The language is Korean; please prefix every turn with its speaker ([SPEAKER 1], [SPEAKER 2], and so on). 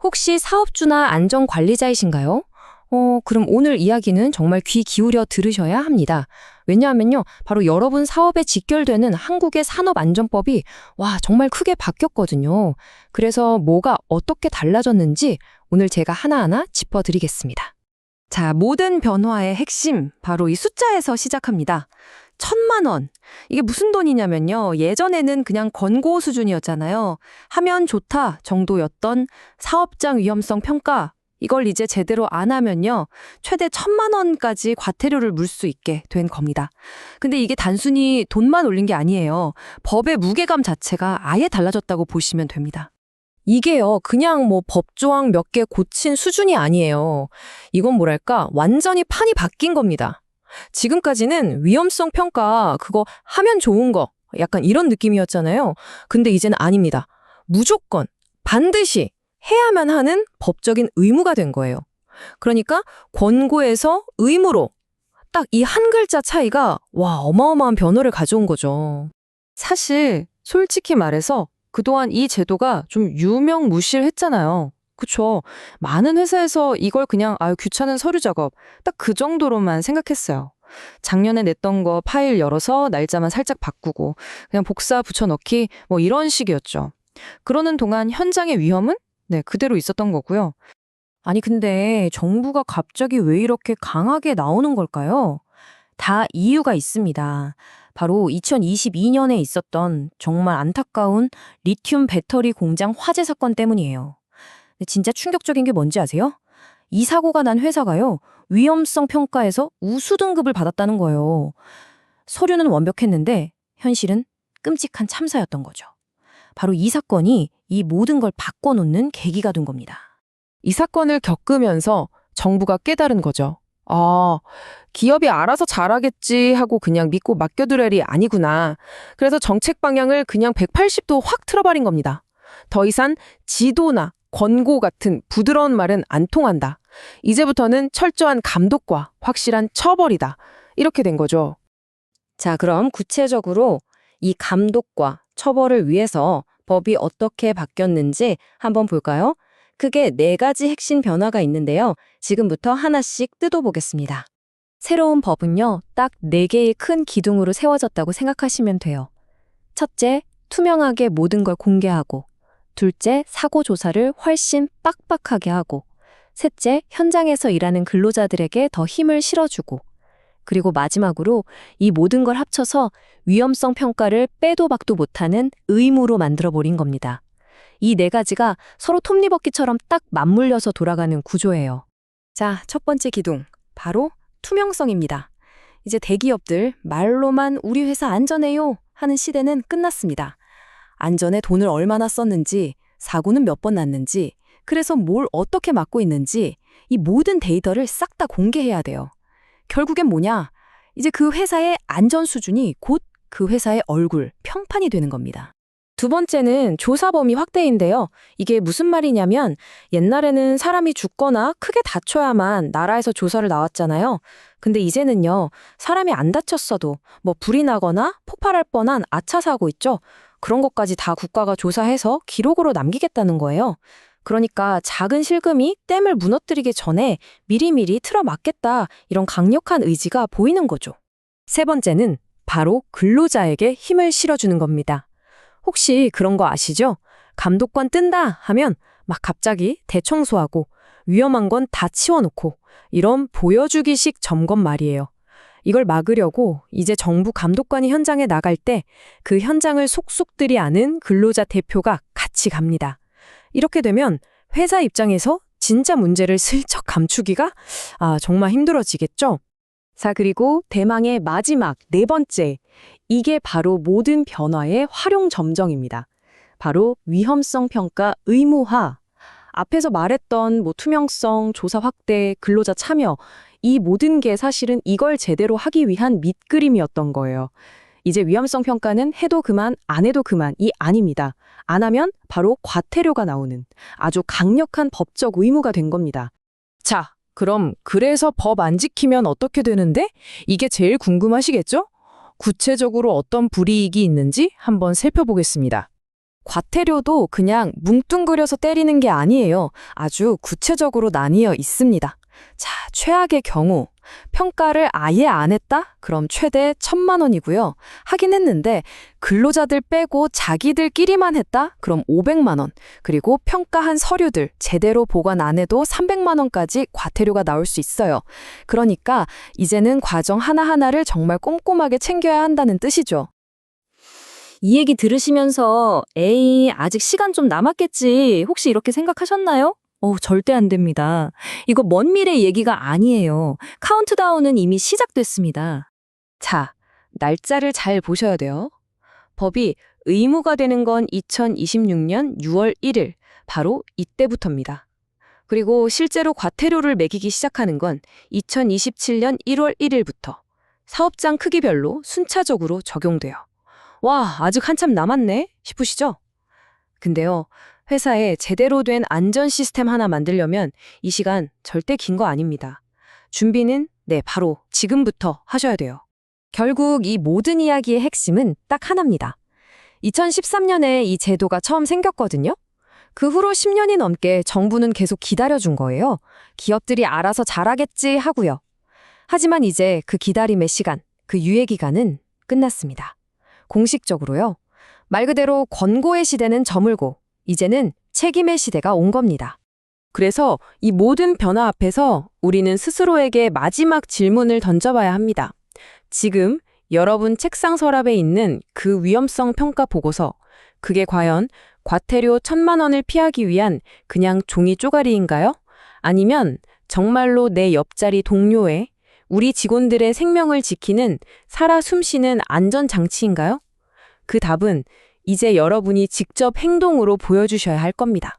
[SPEAKER 1] 혹시 사업주나 안전관리자이신가요? 그럼 오늘 이야기는 정말 귀 기울여 들으셔야 합니다. 왜냐하면요, 바로 여러분 사업에 직결되는 한국의 산업안전법이 정말 크게 바뀌었거든요. 그래서 뭐가 어떻게 달라졌는지 오늘 제가 하나하나 짚어드리겠습니다. 자, 모든 변화의 핵심, 바로 이 숫자에서 시작합니다. 1,000만 원. 이게 무슨 돈이냐면요. 예전에는 그냥 권고 수준이었잖아요. 하면 좋다 정도였던 사업장 위험성 평가. 이걸 이제 제대로 안 하면요. 최대 1,000만 원까지 과태료를 물 수 있게 된 겁니다. 근데 이게 단순히 돈만 올린 게 아니에요. 법의 무게감 자체가 아예 달라졌다고 보시면 됩니다. 이게요, 그냥 법조항 몇 개 고친 수준이 아니에요. 이건 뭐랄까, 완전히 판이 바뀐 겁니다. 지금까지는 위험성 평가, 그거 하면 좋은 거, 약간 이런 느낌이었잖아요. 근데 이제는 아닙니다. 무조건, 반드시 해야만 하는 법적인 의무가 된 거예요. 그러니까 권고에서 의무로, 딱 이 한 글자 차이가 어마어마한 변화를 가져온 거죠. 사실 솔직히 말해서 그동안 이 제도가 좀 유명무실했잖아요. 그쵸? 많은 회사에서 이걸 그냥 귀찮은 서류 작업, 딱 그 정도로만 생각했어요. 작년에 냈던 거 파일 열어서 날짜만 살짝 바꾸고 그냥 복사 붙여넣기 이런 식이었죠. 그러는 동안 현장의 위험은 그대로 있었던 거고요. 아니 근데 정부가 갑자기 왜 이렇게 강하게 나오는 걸까요? 다 이유가 있습니다. 바로 2022년에 있었던 정말 안타까운 리튬 배터리 공장 화재 사건 때문이에요. 근데 진짜 충격적인 게 뭔지 아세요? 이 사고가 난 회사가요, 위험성 평가에서 우수 등급을 받았다는 거예요. 서류는 완벽했는데 현실은 끔찍한 참사였던 거죠. 바로 이 사건이 이 모든 걸 바꿔놓는 계기가 된 겁니다.
[SPEAKER 2] 이 사건을 겪으면서 정부가 깨달은 거죠. 기업이 알아서 잘하겠지 하고 그냥 믿고 맡겨둘 일이 아니구나. 그래서 정책 방향을 그냥 180도 확 틀어버린 겁니다. 더 이상 지도나 권고 같은 부드러운 말은 안 통한다. 이제부터는 철저한 감독과 확실한 처벌이다. 이렇게 된 거죠.
[SPEAKER 1] 자, 그럼 구체적으로 이 감독과 처벌을 위해서 법이 어떻게 바뀌었는지 한번 볼까요? 크게 4가지 핵심 변화가 있는데요. 지금부터 하나씩 뜯어보겠습니다. 새로운 법은요, 딱 4개의 큰 기둥으로 세워졌다고 생각하시면 돼요. 첫째, 투명하게 모든 걸 공개하고. 둘째, 사고 조사를 훨씬 빡빡하게 하고. 셋째, 현장에서 일하는 근로자들에게 더 힘을 실어주고. 그리고 마지막으로 이 모든 걸 합쳐서 위험성 평가를 빼도 박도 못하는 의무로 만들어버린 겁니다. 이 4가지가 서로 톱니바퀴처럼 딱 맞물려서 돌아가는 구조예요. 자, 첫 번째 기둥, 바로 투명성입니다. 이제 대기업들 말로만 우리 회사 안전해요 하는 시대는 끝났습니다. 안전에 돈을 얼마나 썼는지, 사고는 몇 번 났는지, 그래서 뭘 어떻게 막고 있는지 이 모든 데이터를 싹 다 공개해야 돼요. 결국엔 뭐냐? 이제 그 회사의 안전 수준이 곧 그 회사의 얼굴, 평판이 되는 겁니다. 두 번째는 조사 범위 확대인데요. 이게 무슨 말이냐면 옛날에는 사람이 죽거나 크게 다쳐야만 나라에서 조사를 나왔잖아요. 근데 이제는요, 사람이 안 다쳤어도 불이 나거나 폭발할 뻔한 아차 사고 있죠. 그런 것까지 다 국가가 조사해서 기록으로 남기겠다는 거예요. 그러니까 작은 실금이 댐을 무너뜨리기 전에 미리미리 틀어막겠다, 이런 강력한 의지가 보이는 거죠. 세 번째는 바로 근로자에게 힘을 실어주는 겁니다. 혹시 그런 거 아시죠? 감독관 뜬다 하면 막 갑자기 대청소하고 위험한 건 다 치워놓고 이런 보여주기식 점검 말이에요. 이걸 막으려고 이제 정부 감독관이 현장에 나갈 때 그 현장을 속속들이 아는 근로자 대표가 같이 갑니다. 이렇게 되면 회사 입장에서 진짜 문제를 슬쩍 감추기가 정말 힘들어지겠죠? 자, 그리고 대망의 마지막 4번째. 이게 바로 모든 변화의 활용 점정입니다. 바로 위험성 평가 의무화. 앞에서 말했던 투명성, 조사 확대, 근로자 참여, 이 모든 게 사실은 이걸 제대로 하기 위한 밑그림이었던 거예요. 이제 위험성 평가는 해도 그만, 안 해도 그만이 아닙니다. 안 하면 바로 과태료가 나오는 아주 강력한 법적 의무가 된 겁니다.
[SPEAKER 2] 자, 그럼 그래서 법 안 지키면 어떻게 되는데? 이게 제일 궁금하시겠죠? 구체적으로 어떤 불이익이 있는지 한번 살펴보겠습니다.
[SPEAKER 1] 과태료도 그냥 뭉뚱그려서 때리는 게 아니에요. 아주 구체적으로 나뉘어 있습니다. 자, 최악의 경우 평가를 아예 안 했다? 그럼 최대 1,000만 원이고요. 하긴 했는데 근로자들 빼고 자기들끼리만 했다? 그럼 500만 원. 그리고 평가한 서류들 제대로 보관 안 해도 300만 원까지 과태료가 나올 수 있어요. 그러니까 이제는 과정 하나하나를 정말 꼼꼼하게 챙겨야 한다는 뜻이죠.
[SPEAKER 3] 이 얘기 들으시면서 에이, 아직 시간 좀 남았겠지. 혹시 이렇게 생각하셨나요? 절대 안 됩니다. 이거 먼 미래 얘기가 아니에요. 카운트다운은 이미 시작됐습니다.
[SPEAKER 1] 자, 날짜를 잘 보셔야 돼요. 법이 의무가 되는 건 2026년 6월 1일, 바로 이때부터입니다. 그리고 실제로 과태료를 매기기 시작하는 건 2027년 1월 1일부터 사업장 크기별로 순차적으로 적용돼요. 와, 아직 한참 남았네 싶으시죠? 근데요, 회사에 제대로 된 안전 시스템 하나 만들려면 이 시간 절대 긴 거 아닙니다. 준비는 바로 지금부터 하셔야 돼요. 결국 이 모든 이야기의 핵심은 딱 하나입니다. 2013년에 이 제도가 처음 생겼거든요. 그 후로 10년이 넘게 정부는 계속 기다려준 거예요. 기업들이 알아서 잘하겠지 하고요. 하지만 이제 그 기다림의 시간, 그 유예 기간은 끝났습니다. 공식적으로요. 말 그대로 권고의 시대는 저물고 이제는 책임의 시대가 온 겁니다. 그래서 이 모든 변화 앞에서 우리는 스스로에게 마지막 질문을 던져봐야 합니다. 지금 여러분 책상 서랍에 있는 그 위험성 평가 보고서, 그게 과연 과태료 1,000만 원을 피하기 위한 그냥 종이 쪼가리인가요? 아니면 정말로 내 옆자리 동료의, 우리 직원들의 생명을 지키는 살아 숨쉬는 안전장치인가요? 그 답은 이제 여러분이 직접 행동으로 보여주셔야 할 겁니다.